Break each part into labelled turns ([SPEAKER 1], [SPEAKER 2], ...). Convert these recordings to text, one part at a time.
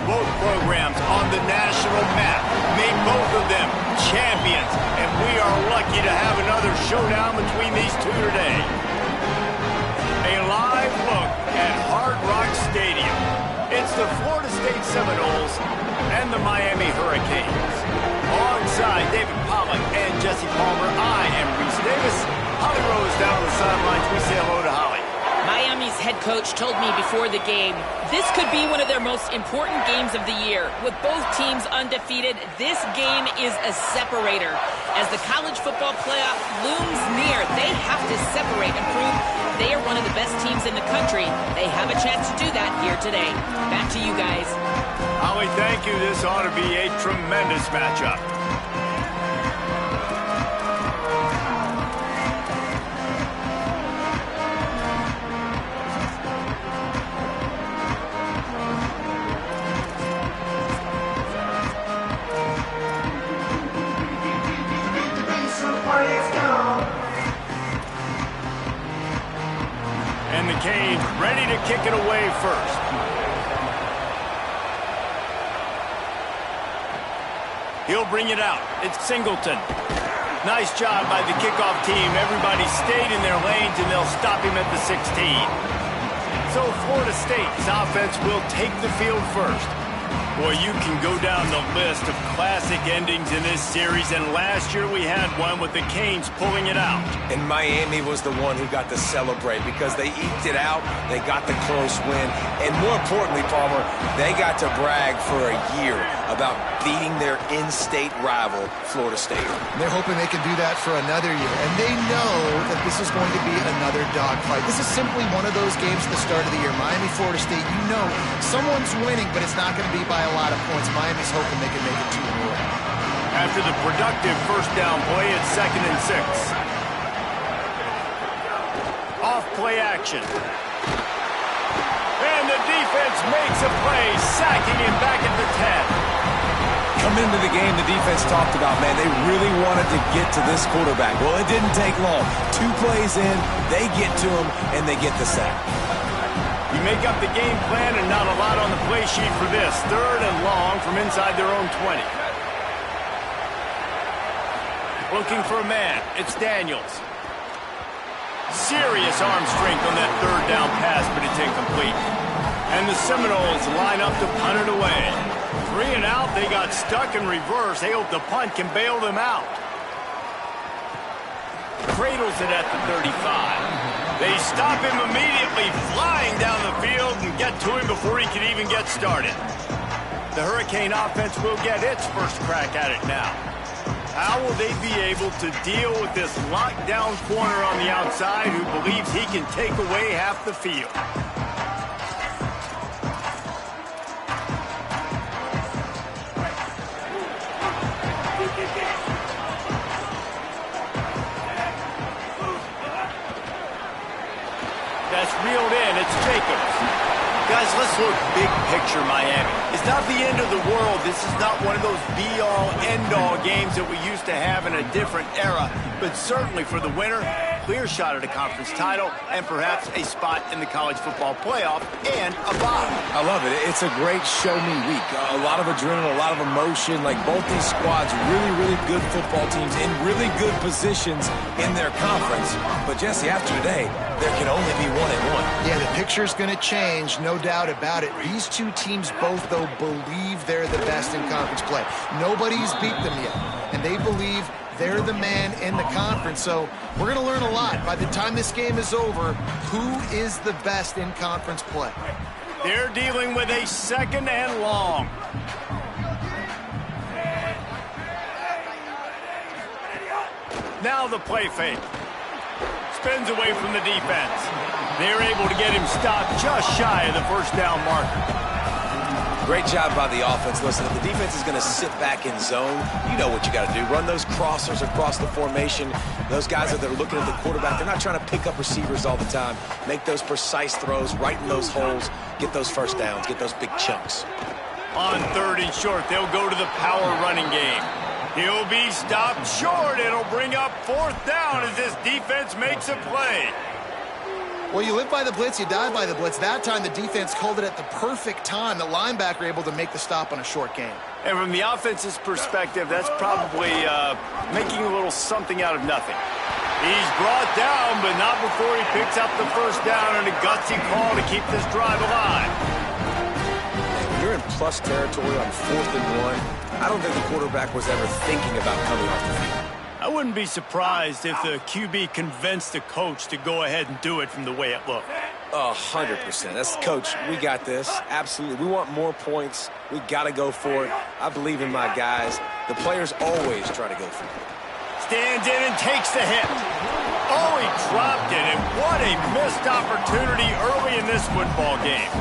[SPEAKER 1] both programs on the national map, made both of them champions, and we are lucky to have another showdown between these two today. A live look at Hard Rock Stadium. It's the Florida State Seminoles and the Miami Hurricanes. Alongside David Pollack and Jesse Palmer, I am Reese Davis. Holly Rose down on the sidelines. We say hello to Holly.
[SPEAKER 2] Miami's head coach told me before the game, this could be one of their most important games of the year. With both teams undefeated, this game is a separator. As the college football playoff looms near, they have to separate and prove they are one of the best teams in the country. They have a chance to do that here today. Back to you guys.
[SPEAKER 1] Holly, thank you. This ought to be a tremendous matchup. And the Canes ready to kick it away first. He'll bring it out. It's Singleton. Nice job by the kickoff team. Everybody stayed in their lanes, and they'll stop him at the 16. So Florida State's offense will take the field first. Boy, you can go down the list of classic endings in this series, and last year we had one with the Canes pulling it out.
[SPEAKER 3] And Miami was the one who got to celebrate because they eked it out, they got the close win, and more importantly, Palmer, they got to brag for a year about beating their in-state rival, Florida State.
[SPEAKER 4] They're hoping they can do that for another year, and they know that this is going to be another dogfight. This is simply one of those games at the start of the year. Miami, Florida State, you know someone's winning, but it's not going to be by a lot of points. Miami's hoping they can make it 2 in a row.
[SPEAKER 1] After the productive first down play, it's 2nd and 6. Off play action. And the defense makes a play, sacking him back at the 10.
[SPEAKER 3] Come into the game, the defense talked about, man, they really wanted to get to this quarterback. Well, it didn't take long. 2 plays in, they get to him, and they get the sack.
[SPEAKER 1] You make up the game plan and not a lot on the play sheet for this. 3rd and long from inside their own 20. Looking for a man. It's Daniels. Serious arm strength on that 3rd down pass, but it's incomplete. And the Seminoles line up to punt it away. 3 and out, they got stuck in reverse. They hope the punt can bail them out. Cradles it at the 35. They stop him immediately, flying down the field and get to him before he can even get started. The Hurricane offense will get its first crack at it now. How will they be able to deal with this lockdown corner on the outside who believes he can take away half the field? That's reeled in. It's Jacobs. Guys, let's look big picture Miami. It's not the end of the world. This is not one of those be-all, end-all games that we used to have in a different era. But certainly for the winner, clear shot at a conference title and perhaps a spot in the college football playoff and a bye.
[SPEAKER 3] I love it. It's a great show-me week. A lot of adrenaline, a lot of emotion. Like both these squads, really, really good football teams in really good positions in their conference. But Jesse, after today, there can only be 1 and 1.
[SPEAKER 4] Yeah, the picture's going to change, no doubt about it. These 2 teams both, though, believe they're the best in conference play. Nobody's beat them yet, and they believe they're the man in the conference. So we're going to learn a lot. By the time this game is over, who is the best in conference play?
[SPEAKER 1] They're dealing with a 2nd and long. Now the play fake. Spins away from the defense. They're able to get him stopped just shy of the first down marker.
[SPEAKER 3] Great job by the offense. Listen, if the defense is going to sit back in zone, you know what you got to do. Run those crossers across the formation. Those guys that are looking at the quarterback, they're not trying to pick up receivers all the time. Make those precise throws, right in those holes, get those first downs, get those big chunks.
[SPEAKER 1] On 3rd and short, they'll go to the power running game. He'll be stopped short. It'll bring up 4th down as this defense makes a play.
[SPEAKER 4] Well, you live by the blitz, you die by the blitz. That time, the defense called it at the perfect time. The linebacker able to make the stop on a short gain.
[SPEAKER 1] And from the offense's perspective, that's probably making a little something out of nothing. He's brought down, but not before he picks up the first down and a gutsy call to keep this drive alive.
[SPEAKER 3] When you're in plus territory on 4th and 1, I don't think the quarterback was ever thinking about coming off the field.
[SPEAKER 1] I wouldn't be surprised if the QB convinced the coach to go ahead and do it from the way it looked.
[SPEAKER 3] 100%. That's coach. We got this. Absolutely. We want more points. We got to go for it. I believe in my guys. The players always try to go for it.
[SPEAKER 1] Stands in and takes the hit. Oh, he dropped it, and what a missed opportunity early in this football game.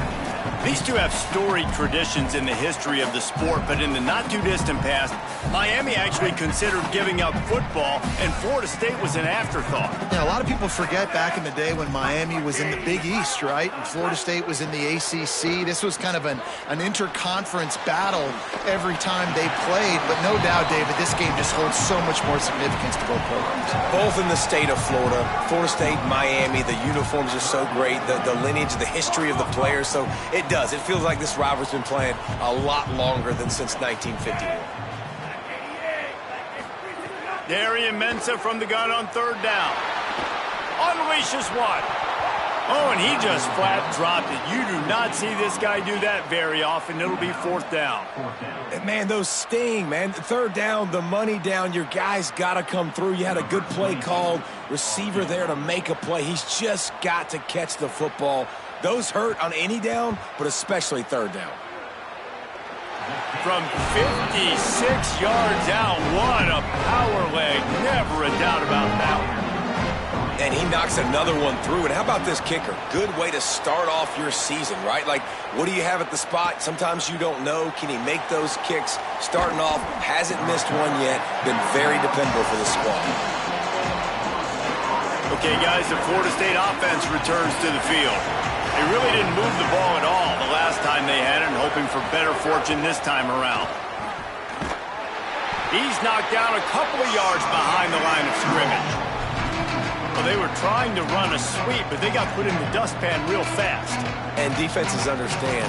[SPEAKER 1] These two have storied traditions in the history of the sport, but in the not-too-distant past, Miami actually considered giving up football, and Florida State was an afterthought.
[SPEAKER 4] Yeah, a lot of people forget back in the day when Miami was in the Big East, right? And Florida State was in the ACC. This was kind of an interconference battle every time they played. But no doubt, David, this game just holds so much more significance to both programs.
[SPEAKER 3] Both in the state of Florida. Florida State, Miami, the uniforms are so great. The lineage, the history of the players. So it does. It feels like this rivalry's been playing a lot longer than since 1951.
[SPEAKER 1] Darian Mensah from the gun on 3rd down. Unleashes one. Oh, and he just flat dropped it. You do not see this guy do that very often. It'll be 4th down.
[SPEAKER 3] And man, those sting, man. 3rd down, the money down. Your guys got to come through. You had a good play called. Receiver there to make a play. He's just got to catch the football. Those hurt on any down, but especially 3rd down.
[SPEAKER 1] From 56 yards out, what a power leg. Never a doubt about that one.
[SPEAKER 3] And he knocks another one through. And how about this kicker? Good way to start off your season, right? Like, what do you have at the spot? Sometimes you don't know. Can he make those kicks? Starting off, hasn't missed one yet. Been very dependable for the squad.
[SPEAKER 1] Okay, guys, the Florida State offense returns to the field. They really didn't move the ball at all the last time they had it, and hoping for better fortune this time around. He's knocked down a couple of yards behind the line of scrimmage. Well, they were trying to run a sweep, but they got put in the dustpan real fast.
[SPEAKER 3] And defenses understand,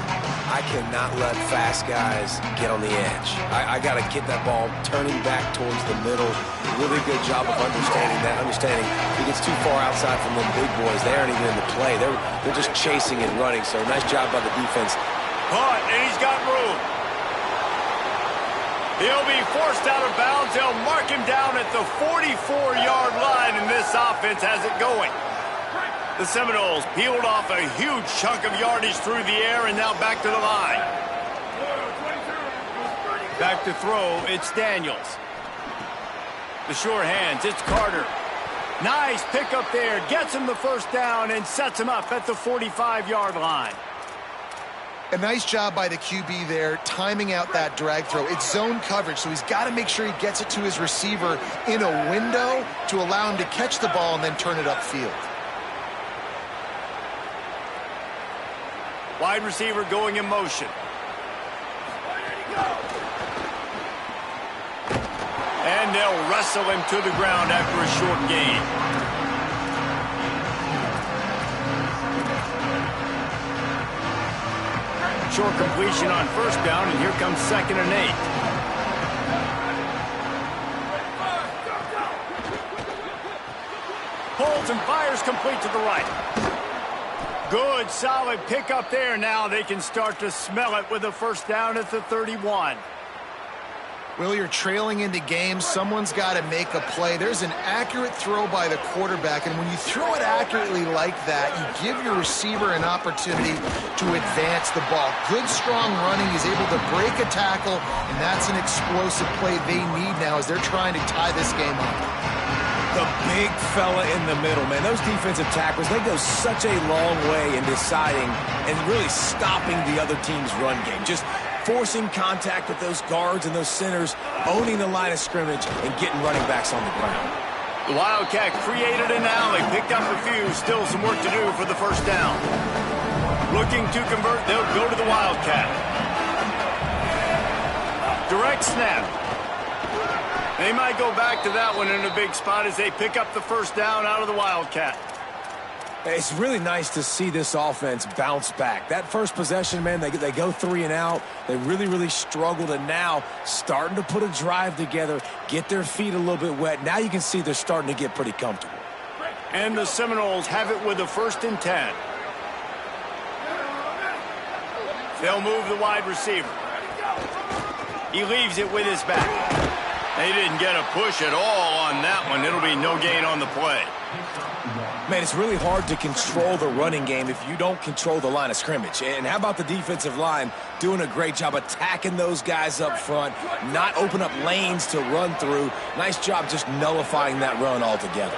[SPEAKER 3] I cannot let fast guys get on the edge. I got to get that ball turning back towards the middle. Really good job of understanding that. If he gets too far outside from them big boys, they aren't even in the play. They're just chasing and running. So nice job by the defense.
[SPEAKER 1] Caught, and he's got room. He'll be forced out of bounds. They'll mark him down at the 44-yard line, and this offense has it going. The Seminoles peeled off a huge chunk of yardage through the air, and now back to the line. Back to throw, it's Daniels. The sure hands, it's Carter. Nice pickup there, gets him the first down and sets him up at the 45-yard line.
[SPEAKER 4] A nice job by the QB there, timing out that drag throw. It's zone coverage, so he's got to make sure he gets it to his receiver in a window to allow him to catch the ball and then turn it upfield.
[SPEAKER 1] Wide receiver going in motion. And they'll wrestle him to the ground after a short gain. Short completion on 1st down, and here comes 2nd and 8. Pulls and fires complete to the right. Good, solid pickup there. Now they can start to smell it with a 1st down at the 31.
[SPEAKER 4] Will, you're trailing into games. Someone's got to make a play. There's an accurate throw by the quarterback, and when you throw it accurately like that, you give your receiver an opportunity to advance the ball. Good, strong running. He's able to break a tackle, and that's an explosive play they need now as they're trying to tie this game up.
[SPEAKER 3] The big fella in the middle, man. Those defensive tackles, they go such a long way in deciding and really stopping the other team's run game. Just forcing contact with those guards and those centers, owning the line of scrimmage, and getting running backs on the ground.
[SPEAKER 1] The Wildcat created an alley, picked up a few, still some work to do for the 1st down. Looking to convert, they'll go to the Wildcat. Direct snap. They might go back to that one in a big spot as they pick up the 1st down out of the Wildcat.
[SPEAKER 3] It's really nice to see this offense bounce back. That first possession, man, they go 3 and out. They really struggled, and now starting to put a drive together, get their feet a little bit wet. Now you can see they're starting to get pretty comfortable.
[SPEAKER 1] And the Seminoles have it with a 1st and 10. They'll move the wide receiver. He leaves it with his back. They didn't get a push at all on that one. It'll be no gain on the play.
[SPEAKER 3] Man, it's really hard to control the running game if you don't control the line of scrimmage. And how about the defensive line doing a great job attacking those guys up front, not open up lanes to run through. Nice job just nullifying that run altogether.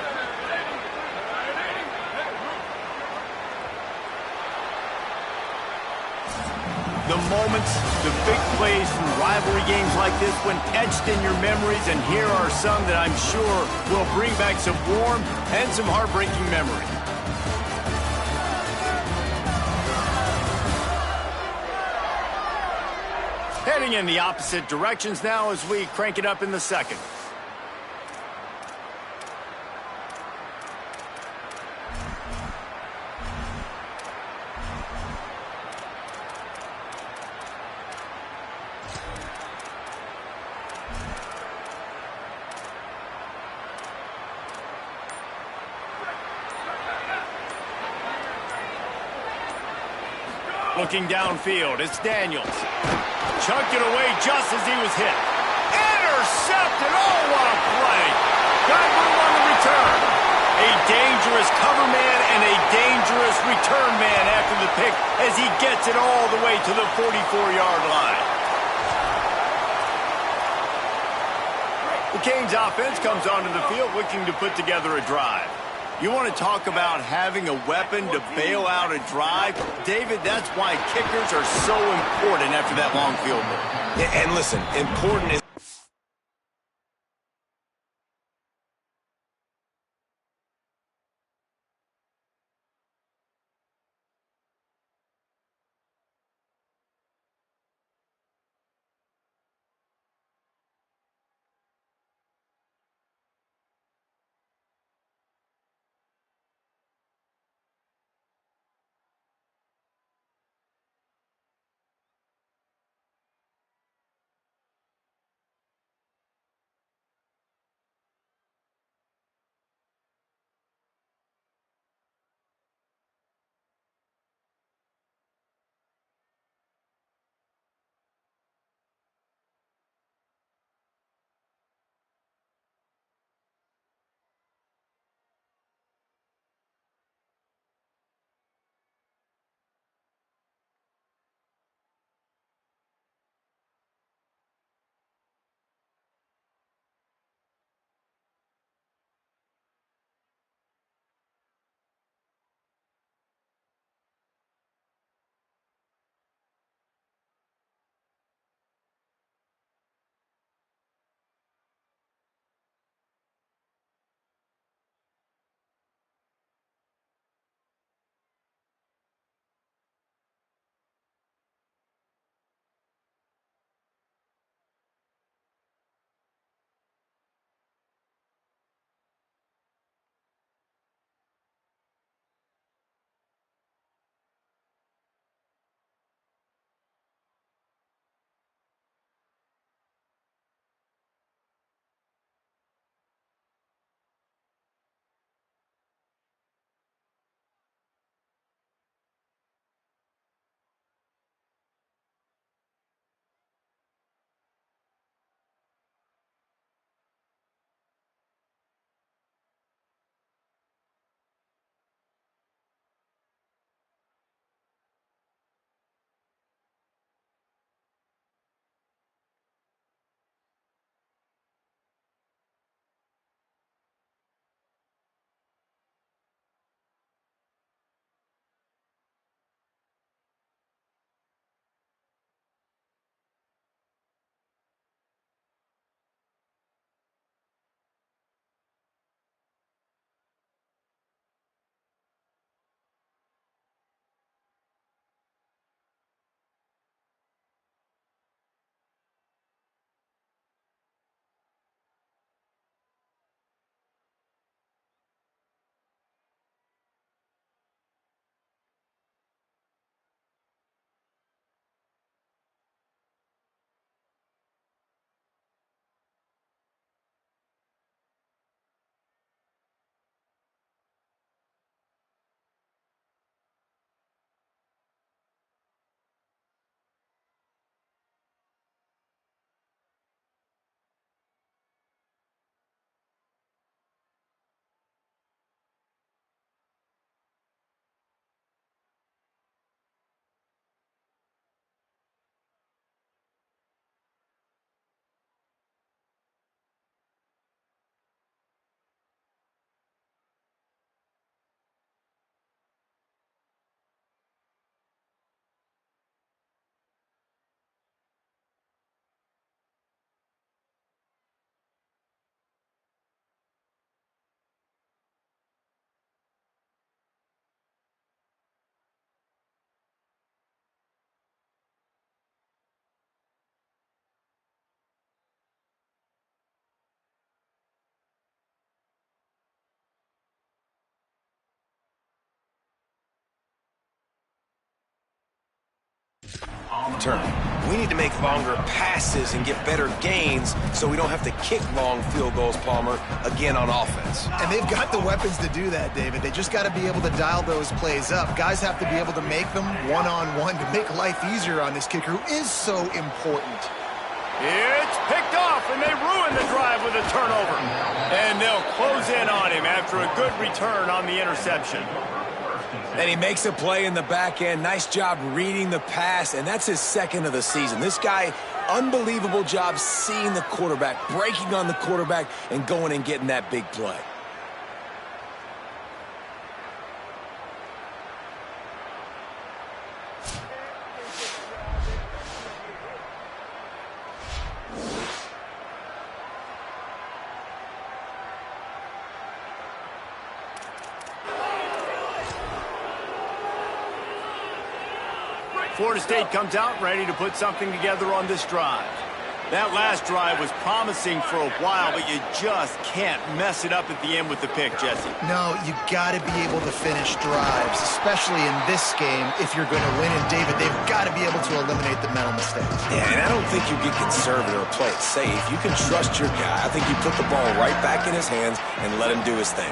[SPEAKER 1] The moments, the big plays from rivalry games like this went etched in your memories, and here are some that I'm sure will bring back some warm and some heartbreaking memories. Heading in the opposite directions now as we crank it up in the second. Looking downfield, it's Daniels. Chucked it away just as he was hit. Intercepted! Oh, what a play! Got room on the return. A dangerous cover man and a dangerous return man after the pick as he gets it all the way to the 44-yard line. The Canes offense comes onto the field looking to put together a drive. You want to talk about having a weapon to bail out a drive? David, that's why kickers are so important after that long field goal.
[SPEAKER 3] Yeah, and listen, important is return. We need to make longer passes and get better gains so we don't have to kick long field goals, Palmer, again on offense.
[SPEAKER 4] And they've got the weapons to do that, David. They just got to be able to dial those plays up. Guys have to be able to make them one-on-one to make life easier on this kicker who is so important.
[SPEAKER 1] It's picked off, and they ruin the drive with a turnover. And they'll close in on him after a good return on the interception.
[SPEAKER 3] And he makes a play in the back end. Nice job reading the pass, and that's his second of the season. This guy, unbelievable job seeing the quarterback, breaking on the quarterback, and going and getting that big play.
[SPEAKER 1] Florida State comes out ready to put something together on this drive. That last drive was promising for a while, but you just can't mess it up at the end with the pick, Jesse.
[SPEAKER 4] No, you got to be able to finish drives, especially in this game if you're going to win. And, David, they've got to be able to eliminate the mental mistakes.
[SPEAKER 3] Yeah, and I don't think you get conservative or play it safe. You can trust your guy. I think you put the ball right back in his hands and let him do his thing.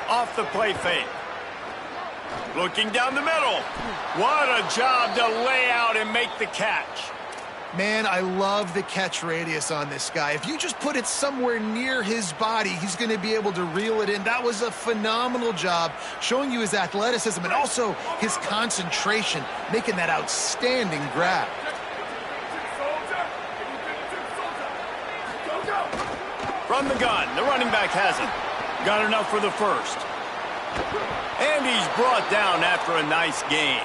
[SPEAKER 1] Off the play fake. Looking down the middle. What a job to lay out and make the catch.
[SPEAKER 4] Man, I love the catch radius on this guy. If you just put it somewhere near his body, he's going to be able to reel it in. That was a phenomenal job, showing you his athleticism and also his concentration, making that outstanding grab.
[SPEAKER 1] From the gun, the running back has it. Got enough for the first. And he's brought down after a nice gain.